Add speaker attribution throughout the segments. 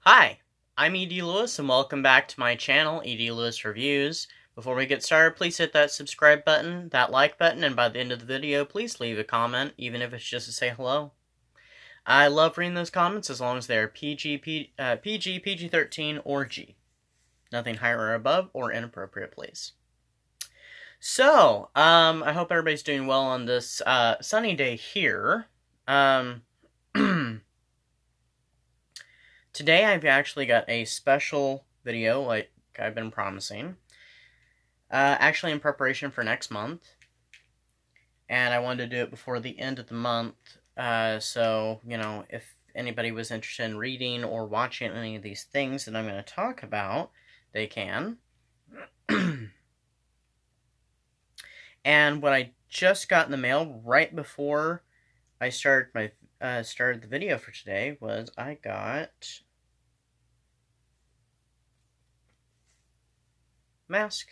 Speaker 1: Hi, I'm E.D. Lewis, and welcome back to my channel, E.D. Lewis Reviews. Before we get started, please hit that subscribe button, that like button, and by the end of the video, please leave a comment, even if it's just to say hello. I love reading those comments as long as they're PG, PG-13, or G. Nothing higher or above or inappropriate, please. So, I hope everybody's doing well on this sunny day here. Today I've actually got a special video, like I've been promising, actually in preparation for next month, and I wanted to do it before the end of the month, so, if anybody was interested in reading or watching any of these things that I'm going to talk about, they can. And what I just got in the mail right before I started the video for today was I got mask.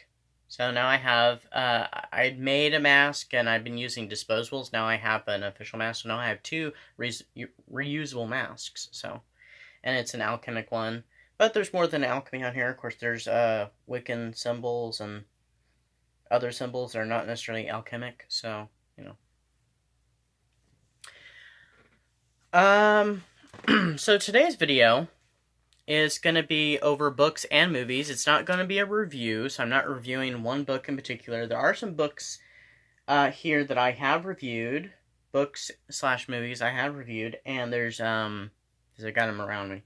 Speaker 1: So now I have, I made a mask and I've been using disposables. Now I have an official mask. So now I have two reusable masks. So, and it's an alchemic one. But there's more than alchemy on here. Of course, there's Wiccan symbols and other symbols that are not necessarily alchemic. So, so today's video is going to be over books and movies. It's not going to be a review, so I'm not reviewing one book in particular. There are some books here that I have reviewed, books/movies I have reviewed, and there's, because I got them around me.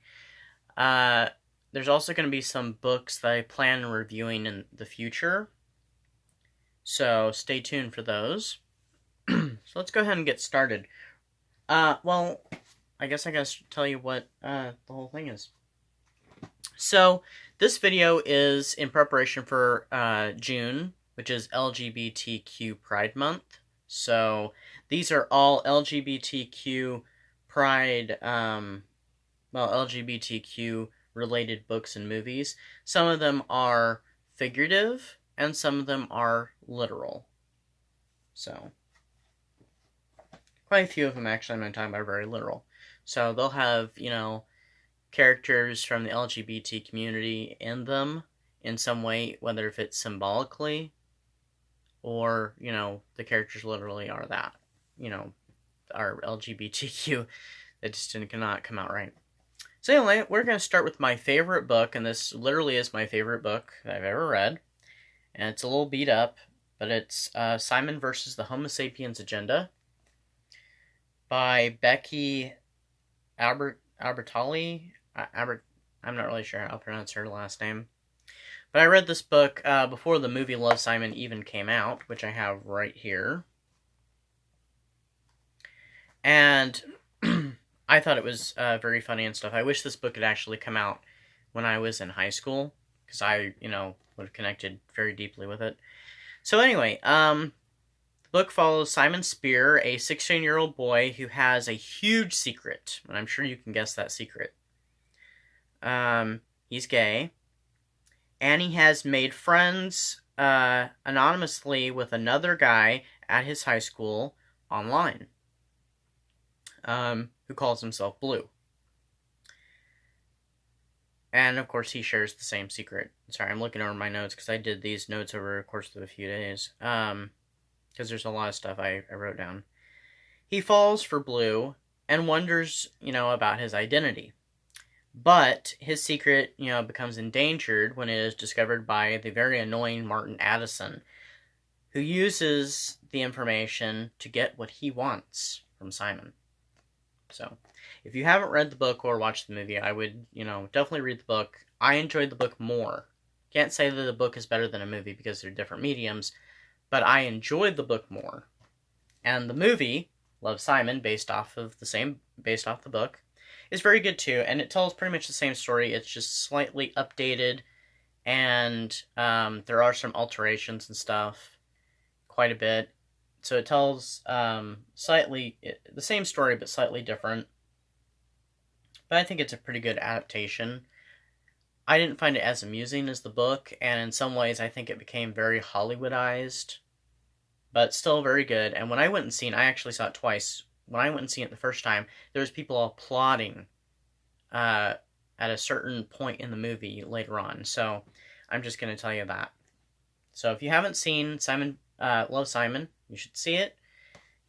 Speaker 1: There's also going to be some books that I plan on reviewing in the future, so stay tuned for those. So let's go ahead and get started. Well, I guess I gotta tell you what the whole thing is. So, this video is in preparation for June, which is LGBTQ Pride Month. So, these are all LGBTQ Pride, LGBTQ related books and movies. Some of them are figurative, and some of them are literal. So, quite a few of them actually I'm going to talk about are very literal. So, they'll have, characters from the LGBT community in them in some way, whether if it's symbolically or, the characters literally are that, are LGBTQ. That just cannot come out right. So anyway, we're going to start with my favorite book, and this literally is my favorite book that I've ever read. And it's a little beat up, but it's Simon versus the Homo Sapiens Agenda by Becky Albertalli. I'm not really sure how to pronounce her last name. But I read this book before the movie Love, Simon even came out, which I have right here. And I thought it was very funny and stuff. I wish this book had actually come out when I was in high school, because I, would have connected very deeply with it. So anyway, the book follows Simon Spear, a 16-year-old boy who has a huge secret, and I'm sure you can guess that secret. He's gay, and he has made friends anonymously with another guy at his high school online, who calls himself Blue. And of course he shares the same secret. Sorry, I'm looking over my notes because I did these notes over the course of a few days, because there's a lot of stuff I wrote down. He falls for Blue and wonders, about his identity. But his secret, becomes endangered when it is discovered by the very annoying Martin Addison, who uses the information to get what he wants from Simon. So, if you haven't read the book or watched the movie, I would, definitely read the book. I enjoyed the book more. Can't say that the book is better than a movie because they're different mediums, but I enjoyed the book more. And the movie, Love, Simon, based off the book, is very good too, and it tells pretty much the same story. It's just slightly updated, and there are some alterations and stuff, quite a bit. So it tells slightly the same story, but slightly different. But I think it's a pretty good adaptation. I didn't find it as amusing as the book, and in some ways I think it became very Hollywoodized, but still very good. And when I went and seen, I actually saw it twice. When I went and seen it the first time, there was people applauding at a certain point in the movie later on. So I'm just going to tell you that. So if you haven't seen Love, Simon, you should see it.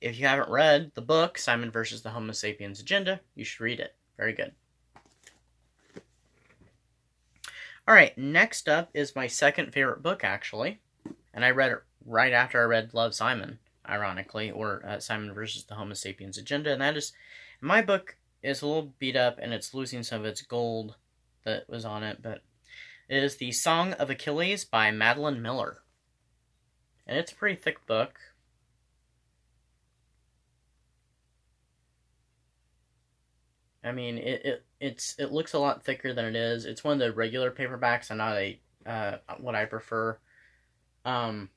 Speaker 1: If you haven't read the book, Simon versus the Homo Sapiens Agenda, you should read it. Very good. Alright, next up is my second favorite book, actually. And I read it right after I read Love, Simon, ironically, or Simon versus the Homo Sapiens Agenda. And that is, my book is a little beat up and it's losing some of its gold that was on it, but it is the Song of Achilles by Madeline Miller. And it's a pretty thick book. I mean, it looks a lot thicker than it is. It's one of the regular paperbacks and not what I prefer. I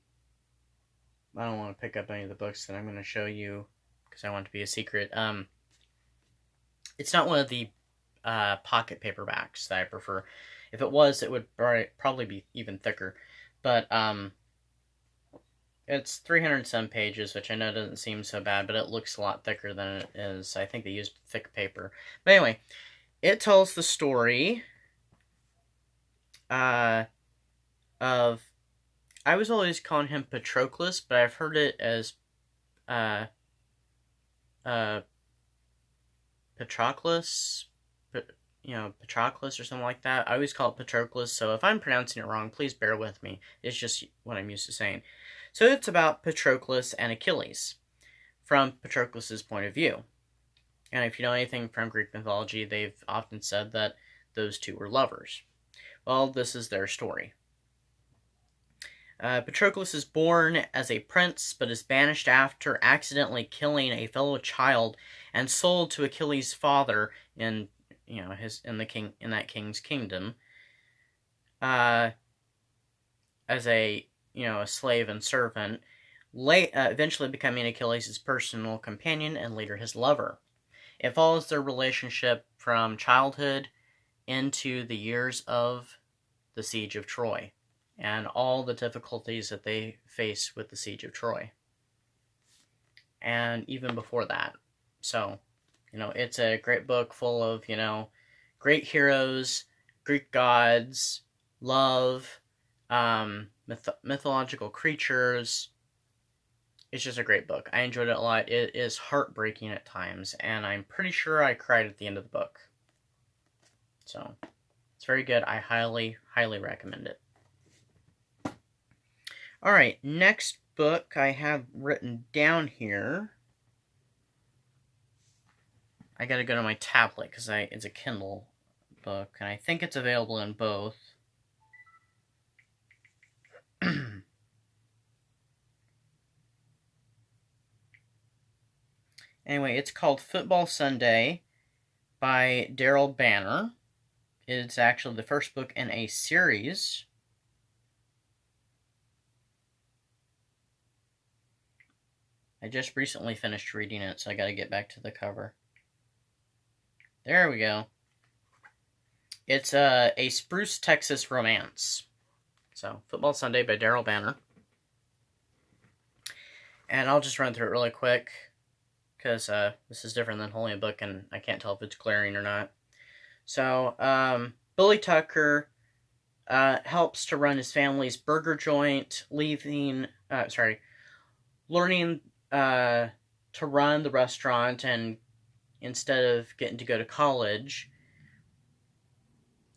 Speaker 1: don't want to pick up any of the books that I'm going to show you because I want it to be a secret. It's not one of the pocket paperbacks that I prefer. If it was, it would probably be even thicker. But it's 307 pages, which I know doesn't seem so bad, but it looks a lot thicker than it is. I think they used thick paper. But anyway, it tells the story of... I was always calling him Patroclus, but I've heard it as Patroclus, Patroclus or something like that. I always call it Patroclus, so if I'm pronouncing it wrong, please bear with me. It's just what I'm used to saying. So it's about Patroclus and Achilles, from Patroclus's point of view. And if you know anything from Greek mythology, they've often said that those two were lovers. Well, this is their story. Patroclus is born as a prince, but is banished after accidentally killing a fellow child and sold to Achilles' father in that king's kingdom, as a slave and servant, eventually becoming Achilles' personal companion and later his lover. It follows their relationship from childhood into the years of the siege of Troy and all the difficulties that they face with the siege of Troy. And even before that. So, it's a great book full of, great heroes, Greek gods, love, mythological creatures. It's just a great book. I enjoyed it a lot. It is heartbreaking at times, and I'm pretty sure I cried at the end of the book. So, it's very good. I highly, highly recommend it. Alright, next book I have written down here. I gotta go to my tablet because it's a Kindle book, and I think it's available in both. Anyway, it's called Football Sunday by Daryl Banner. It's actually the first book in a series. I just recently finished reading it, so I gotta get back to the cover. There we go. It's a Spruce, Texas romance. So, Football Sunday by Daryl Banner. And I'll just run through it really quick, because this is different than holding a book, and I can't tell if it's glaring or not. So, Billy Tucker helps to run his family's burger joint, learning to run the restaurant, and instead of getting to go to college,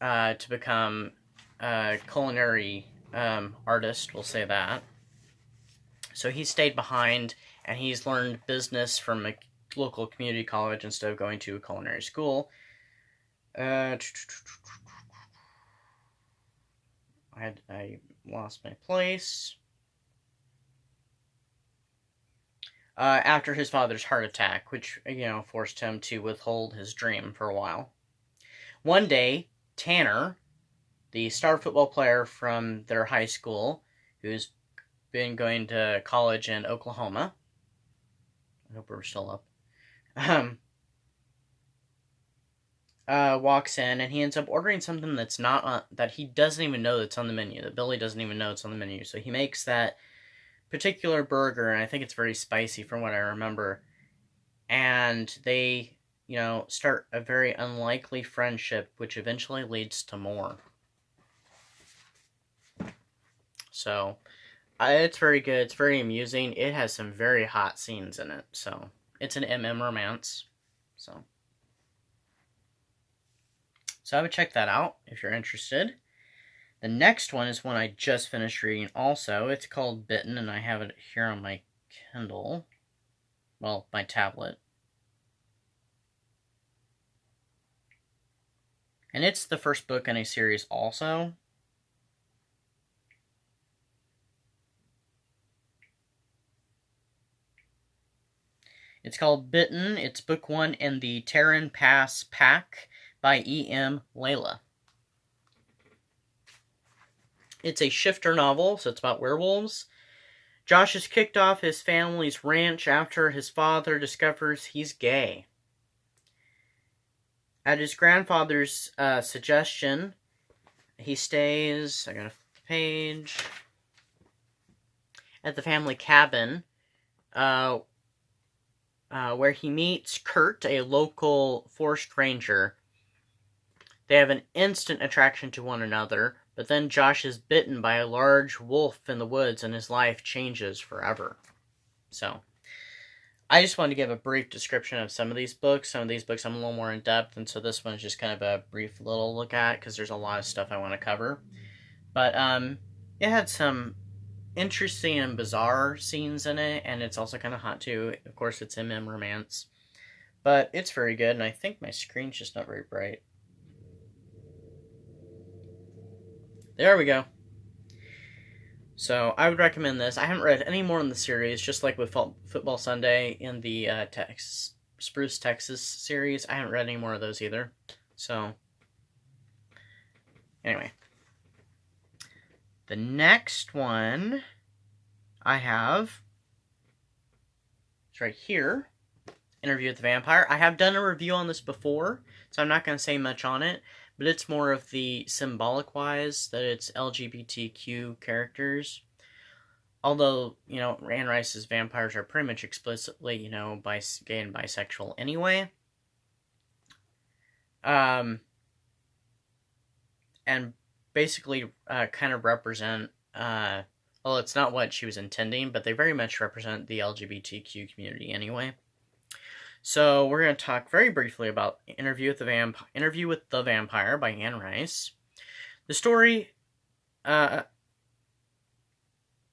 Speaker 1: to become a culinary artist, we'll say that. So he stayed behind, and he's learned business from a local community college instead of going to a culinary school. I lost my place. After his father's heart attack, which, forced him to withhold his dream for a while. One day, Tanner, the star football player from their high school, who's been going to college in Oklahoma, I hope we're still up, walks in, and he ends up ordering something that's not that he doesn't even know that's on the menu, that Billy doesn't even know it's on the menu. So he makes that particular burger, and I think it's very spicy from what I remember, and they start a very unlikely friendship, which eventually leads to more. So, it's very good. It's very amusing. It has some very hot scenes in it. So, it's an MM romance. So I would check that out if you're interested. The next one is one I just finished reading also. It's called Bitten, and I have it here on my Kindle. Well, my tablet. And it's the first book in a series also. It's called Bitten. It's book 1 in the Terran Pass Pack by E.M. Layla. It's a shifter novel, so it's about werewolves. Josh has kicked off his family's ranch after his father discovers he's gay. At his grandfather's suggestion, he stays, I gotta flip the page, at the family cabin, where he meets Kurt, a local forest ranger. They have an instant attraction to one another, but then Josh is bitten by a large wolf in the woods and his life changes forever. So, I just wanted to give a brief description of some of these books. Some of these books I'm a little more in depth, and so this one is just kind of a brief little look at, because there's a lot of stuff I want to cover. But it had some interesting and bizarre scenes in it, and it's also kind of hot too. Of course, it's MM romance. But it's very good, and I think my screen's just not very bright. There we go. So, I would recommend this. I haven't read any more in the series, just like with Football Sunday in the Spruce, Texas series. I haven't read any more of those either. So, anyway. The next one I have is right here. Interview with the Vampire. I have done a review on this before, so I'm not going to say much on it. But it's more of the symbolic-wise, that it's LGBTQ characters. Although, Anne Rice's vampires are pretty much explicitly, gay and bisexual anyway. And basically kind of represent, well, it's not what she was intending, but they very much represent the LGBTQ community anyway. So we're going to talk very briefly about Interview with the Vampire by Anne Rice. The story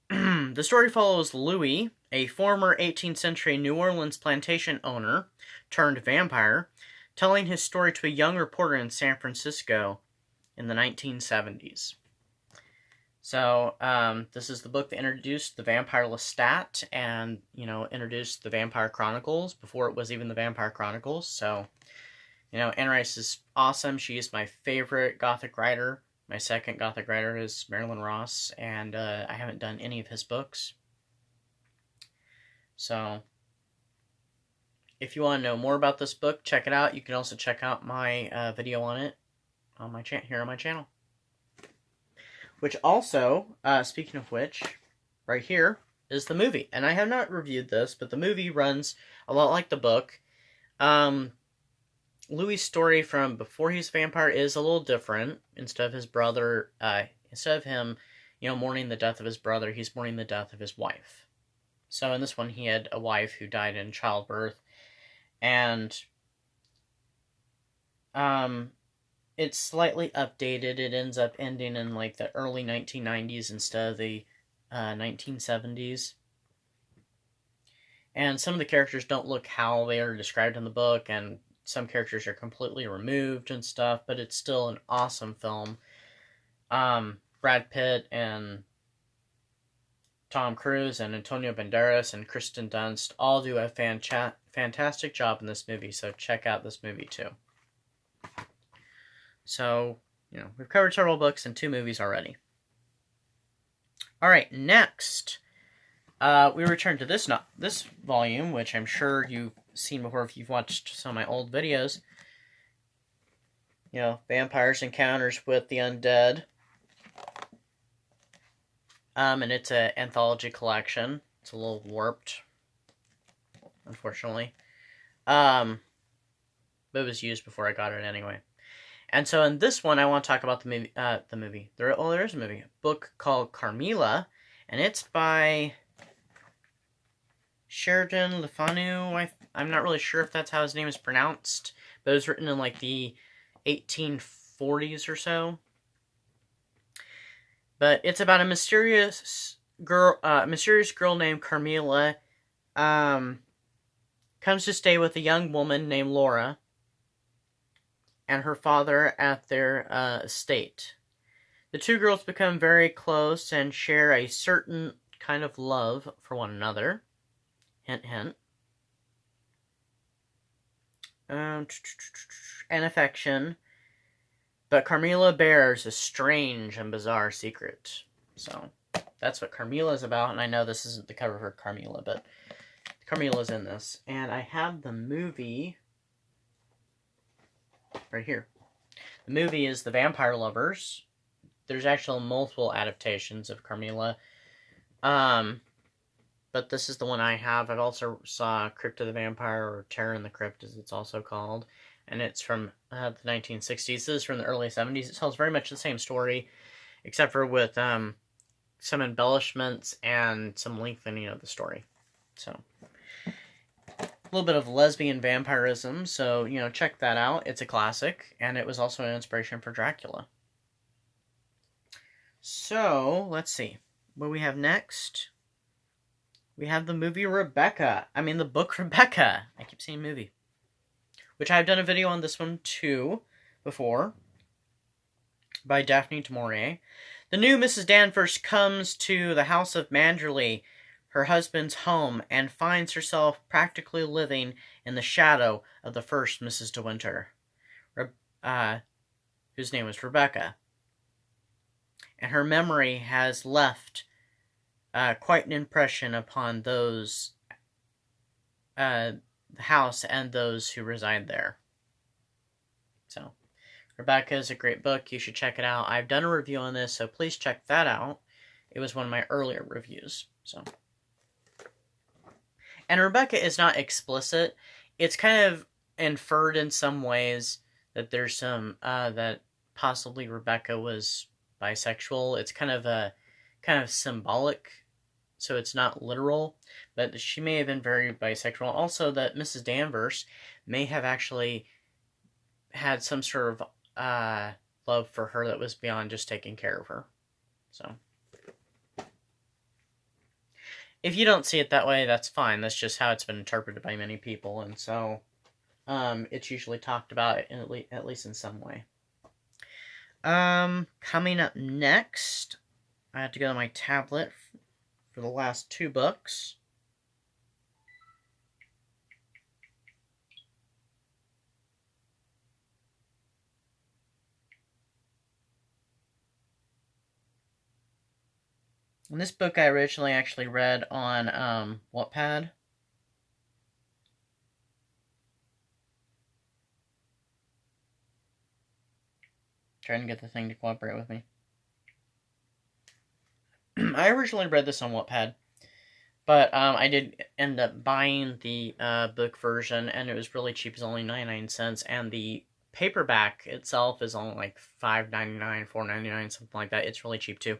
Speaker 1: follows Louis, a former 18th century New Orleans plantation owner turned vampire, telling his story to a young reporter in San Francisco in the 1970s. So, this is the book that introduced the Vampire Lestat and, introduced the Vampire Chronicles before it was even the Vampire Chronicles. So, Anne Rice is awesome. She is my favorite Gothic writer. My second Gothic writer is Marilyn Ross, and I haven't done any of his books. So, if you want to know more about this book, check it out. You can also check out my video on it on my here on my channel. Which also, speaking of which, right here is the movie. And I have not reviewed this, but the movie runs a lot like the book. Louis' story from before he's a vampire is a little different. Instead of his brother, instead of him, mourning the death of his brother, he's mourning the death of his wife. So in this one, he had a wife who died in childbirth. And, it's slightly updated. It ends up ending in, the early 1990s instead of the 1970s. And some of the characters don't look how they are described in the book, and some characters are completely removed and stuff, but it's still an awesome film. Brad Pitt and Tom Cruise and Antonio Banderas and Kristen Dunst all do a fantastic job in this movie, so check out this movie too. So, we've covered several books and 2 movies already. Alright, next, we return to this volume, which I'm sure you've seen before if you've watched some of my old videos. Vampires Encounters with the Undead. And it's an anthology collection. It's a little warped, unfortunately. but it was used before I got it anyway. And so in this one, I want to talk about there is a movie, a book called Carmilla, and it's by Sheridan Le Fanu. I'm not really sure if that's how his name is pronounced, but it was written in like the 1840s or so. But it's about a mysterious girl named Carmilla, comes to stay with a young woman named Laura and her father at their estate. The two girls become very close and share a certain kind of love for one another. Hint, hint. And affection. But Carmilla bears a strange and bizarre secret. So, that's what Carmilla is about, and I know this isn't the cover for Carmilla, but Carmilla's in this. And I have the movie right here. The movie is The Vampire Lovers. There's actually multiple adaptations of Carmilla. But this is the one I have. I've also saw Crypt of the Vampire, or Terror in the Crypt, as it's also called. And it's from the 1960s. This is from the early 70s. It tells very much the same story, except for with some embellishments and some lengthening of the story. So, a little bit of lesbian vampirism, so, check that out. It's a classic, and it was also an inspiration for Dracula. So, let's see. What do we have next? We have the movie Rebecca. The book Rebecca. I keep saying movie. Which I've done a video on this one, too, before. By Daphne du Maurier. The new Mrs. Danvers comes to the house of Manderley, her husband's home, and finds herself practically living in the shadow of the first Mrs. De Winter, whose name was Rebecca. And her memory has left quite an impression upon those, the house and those who reside there. So, Rebecca is a great book. You should check it out. I've done a review on this, so please check that out. It was one of my earlier reviews. So, and Rebecca is not explicit. It's kind of inferred in some ways that there's some that possibly Rebecca was bisexual. It's kind of symbolic, so it's not literal, but she may have been very bisexual. Also, that Mrs. Danvers may have actually had some sort of love for her that was beyond just taking care of her. So, if you don't see it that way, that's fine. That's just how it's been interpreted by many people, and so it's usually talked about at least in some way. Coming up next, I have to go to my tablet for the last two books. And this book I originally actually read on Wattpad. Trying to get the thing to cooperate with me. I originally read this on Wattpad, but I did end up buying the book version, and it was really cheap. It's only 99 cents, and the paperback itself is only like $5.99, $4.99, something like that. It's really cheap too.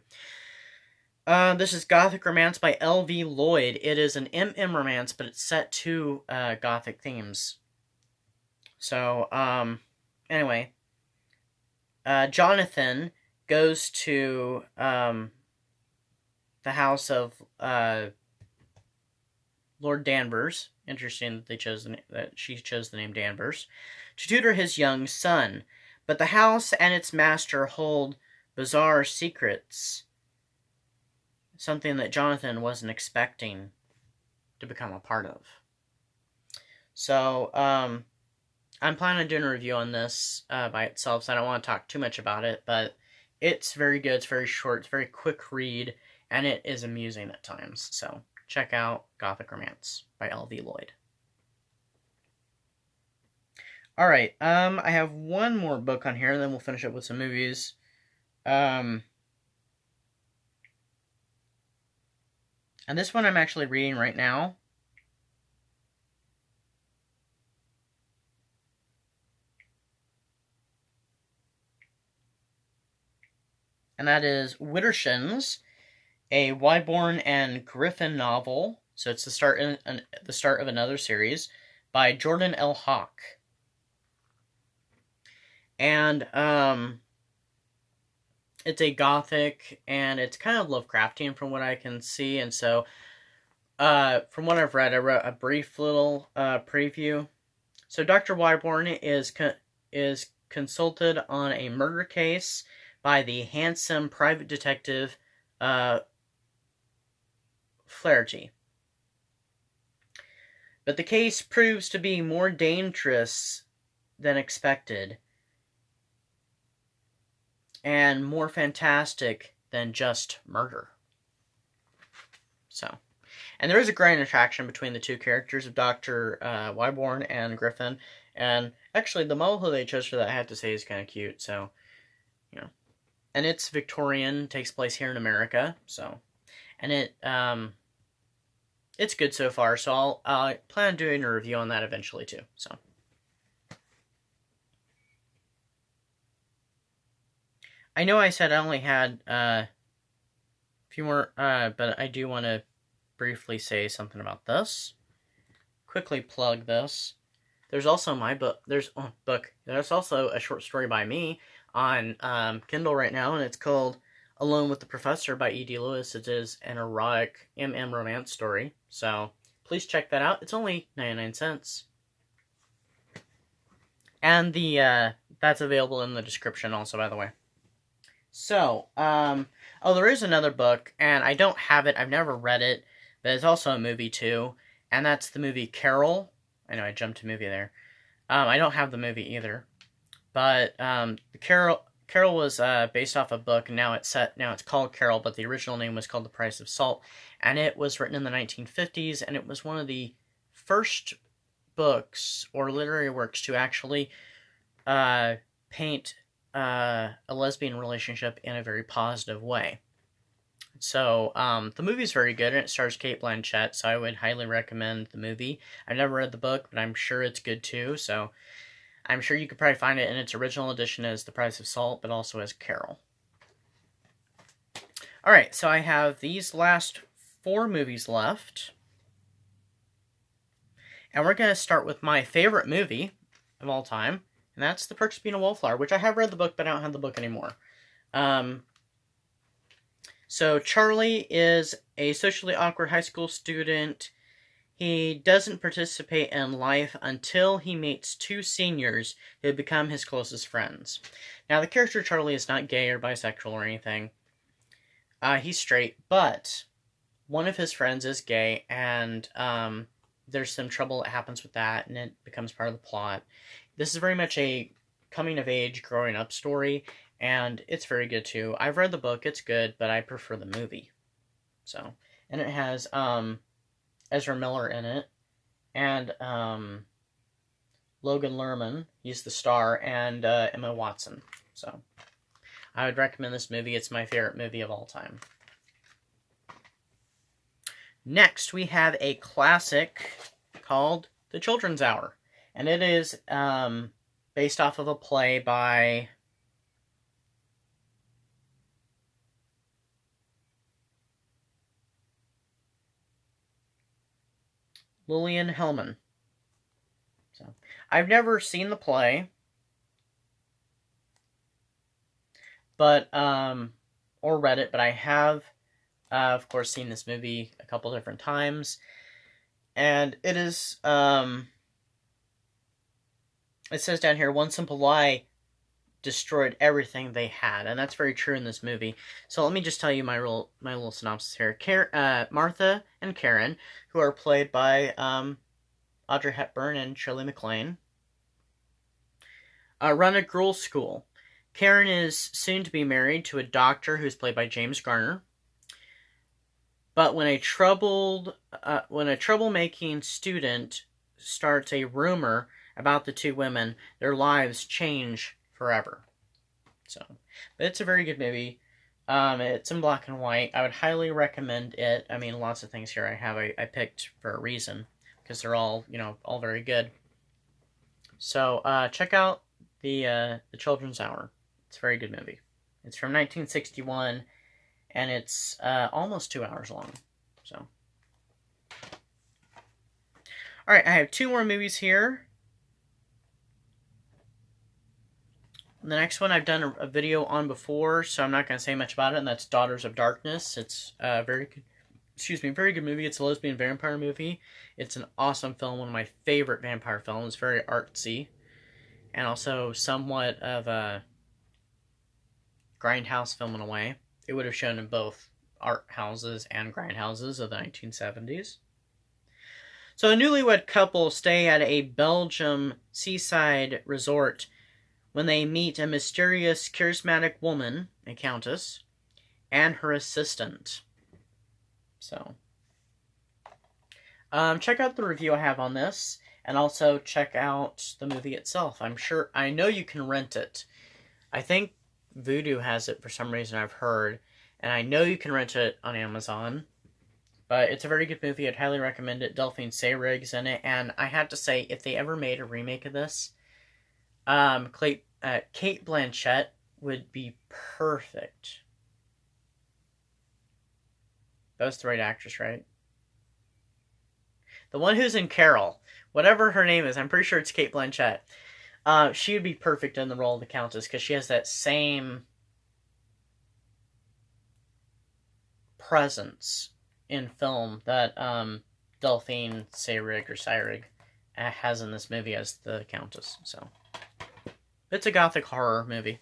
Speaker 1: This is Gothic Romance by L.V. Lloyd. It is an MM romance, but it's set to Gothic themes. So, anyway, Jonathan goes to the house of Lord Danvers. Interesting that she chose the name Danvers to tutor his young son. But the house and its master hold bizarre secrets. Something that Jonathan wasn't expecting to become a part of. So, I'm planning on doing a review on this by itself, so I don't want to talk too much about it, but it's very good, it's very short, it's a very quick read, and it is amusing at times. So, check out Gothic Romance by L.V. Lloyd. Alright, I have one more book on here, and then we'll finish up with some movies. And this one I'm actually reading right now. and that is Widdershins, a Wyborn and Griffin novel. So it's the start of another series by Jordan L. Hawk. And it's a Gothic, and it's kind of Lovecraftian from what I can see. And so, from what I've read, I wrote a brief little preview. So Dr. Wyborn is consulted on a murder case by the handsome private detective Flaherty. But the case proves to be more dangerous than expected, and more fantastic than just murder. So, and there is a grand attraction between the two characters of Dr. Wyborn and Griffin, and actually the model who they chose for that, I have to say, is kind of cute, so, you know. And it's Victorian, takes place here in America, so, and it's good so far, so I'll plan on doing a review on that eventually too, so. I know I said I only had a few more, but I do want to briefly say something about this. Quickly plug this. There's also my book. There's also a short story by me on Kindle right now, and it's called Alone with the Professor by E.D. Lewis. It is an erotic romance story, so please check that out. It's only 99 cents. And that's available in the description also, by the way. So, there is another book, and I don't have it, I've never read it, but it's also a movie too, and that's the movie Carol. I know I jumped to movie there. I don't have the movie either, but Carol was based off a book, and now it's called Carol, but the original name was called The Price of Salt, and it was written in the 1950s, and it was one of the first books or literary works to actually paint a lesbian relationship in a very positive way. So, the movie's very good, and it stars Cate Blanchett, so I would highly recommend the movie. I've never read the book, but I'm sure it's good too, so I'm sure you could probably find it in its original edition as The Price of Salt, but also as Carol. Alright, so I have these last 4 movies left, and we're going to start with my favorite movie of all time, and that's The Perks of Being a Wallflower, which I have read the book, but I don't have the book anymore. So Charlie is a socially awkward high school student. He doesn't participate in life until he meets 2 seniors who become his closest friends. Now, the character Charlie is not gay or bisexual or anything. He's straight, but one of his friends is gay, and there's some trouble that happens with that, and it becomes part of the plot. This is very much a coming-of-age, growing-up story, and it's very good, too. I've read the book, it's good, but I prefer the movie. So, and it has Ezra Miller in it, and Logan Lerman, he's the star, and Emma Watson. So, I would recommend this movie. It's my favorite movie of all time. Next, we have a classic called The Children's Hour. And it is based off of a play by Lillian Hellman. So, I've never seen the play, but or read it, but I have, of course, seen this movie a couple different times, and it is it says down here, one simple lie destroyed everything they had, and that's very true in this movie. So let me just tell you my little synopsis here. Martha and Karen, who are played by Audrey Hepburn and Shirley MacLaine, run a girls' school. Karen is soon to be married to a doctor who's played by James Garner. But when a troublemaking student starts a rumor about the 2 women, their lives change forever. So, but it's a very good movie. It's in black and white. I would highly recommend it. I mean, lots of things here I picked for a reason, because they're all, all very good. So, check out the Children's Hour. It's a very good movie. It's from 1961, and it's almost 2 hours long. So, all right, I have 2 more movies here. The next one I've done a video on before, so I'm not going to say much about it, and that's Daughters of Darkness. It's a very good movie. It's a lesbian vampire movie. It's an awesome film, one of my favorite vampire films. Very artsy, and also somewhat of a grindhouse film in a way. It would have shown in both art houses and grindhouses of the 1970s. So a newlywed couple stay at a Belgium seaside resort when they meet a mysterious, charismatic woman, a countess, and her assistant. So, check out the review I have on this, and also check out the movie itself. I know you can rent it. I think Vudu has it for some reason, I've heard, and I know you can rent it on Amazon. But it's a very good movie. I'd highly recommend it. Delphine Seyrig's in it, and I have to say, if they ever made a remake of this, Kate Blanchett would be perfect. That was the right actress, right? The one who's in Carol, whatever her name is, I'm pretty sure it's Kate Blanchett. She would be perfect in the role of the Countess, because she has that same presence in film that Delphine Seyrig has in this movie as the Countess. So it's a gothic horror movie.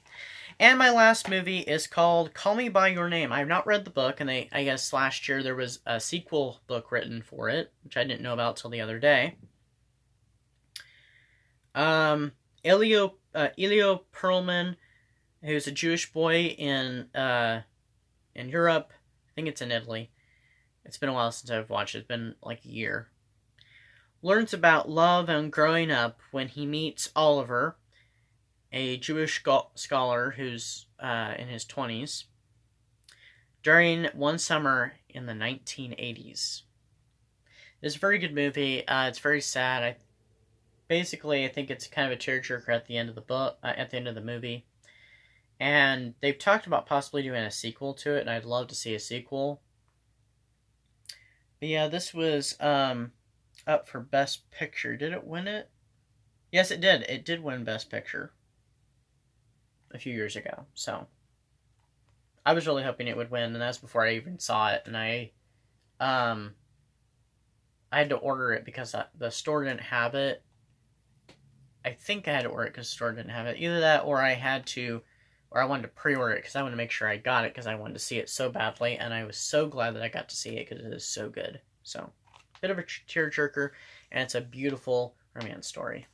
Speaker 1: And my last movie is called Call Me By Your Name. I have not read the book, and I guess last year there was a sequel book written for it, which I didn't know about till the other day. Elio Perlman, who's a Jewish boy in Europe. I think it's in Italy. It's been a while since I've watched it. It's been like a year. Learns about love and growing up when he meets Oliver, a Jewish scholar who's in his 20s, during one summer in the 1980s. It's a very good movie. It's very sad. I think it's kind of a tearjerker at the end of the book, at the end of the movie. And they've talked about possibly doing a sequel to it, and I'd love to see a sequel. But yeah, this was up for Best Picture. Did it win it? Yes, it did. It did win Best Picture a few years ago. So I was really hoping it would win, and that's before I even saw it. And I had to order it because the store didn't have it. I think I had to order it because the store didn't have it. Either that, or I wanted to pre-order it because I wanted to make sure I got it because I wanted to see it so badly, and I was so glad that I got to see it because it is so good. So, bit of a tearjerker, and it's a beautiful romance story.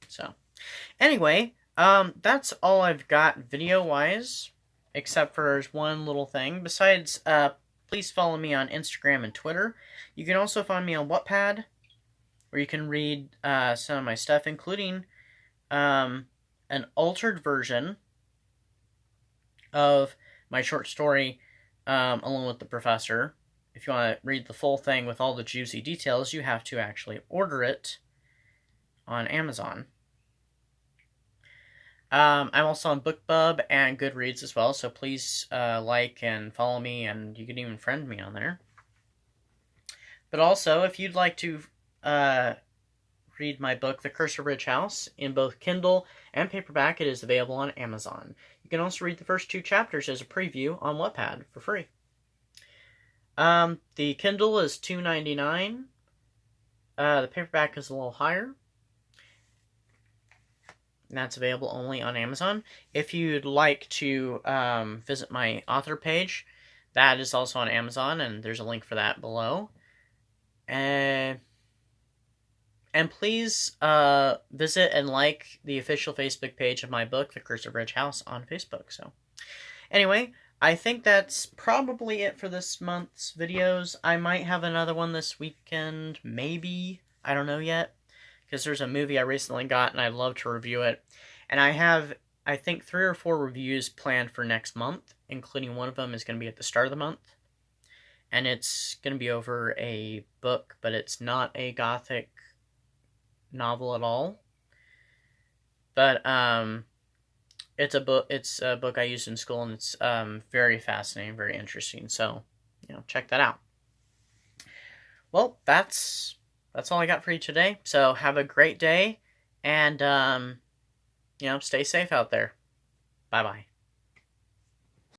Speaker 1: So, anyway, that's all I've got video-wise, except for there's one little thing. Besides, please follow me on Instagram and Twitter. You can also find me on Wattpad, where you can read some of my stuff, including an altered version of my short story, Alone with the Professor. If you want to read the full thing with all the juicy details, you have to actually order it on Amazon. I'm also on Bookbub and Goodreads as well, so please like and follow me, and you can even friend me on there. But also, if you'd like to read my book, The Curse of Ridge House, in both Kindle and paperback, it is available on Amazon. You can also read the first 2 chapters as a preview on Wattpad for free. The Kindle is $2.99. The paperback is a little higher. And that's available only on Amazon. If you'd like to visit my author page, that is also on Amazon, and there's a link for that below. And please visit and like the official Facebook page of my book, The Curse of Ridge House, on Facebook. So, anyway, I think that's probably it for this month's videos. I might have another one this weekend, maybe. I don't know yet, because there's a movie I recently got, and I'd love to review it. And I have, I think, 3 or 4 reviews planned for next month, including one of them is going to be at the start of the month. And it's going to be over a book, but it's not a Gothic novel at all. But It's a book I used in school, and it's very fascinating, very interesting. So, check that out. Well, that's all I got for you today. So have a great day, and stay safe out there. Bye bye.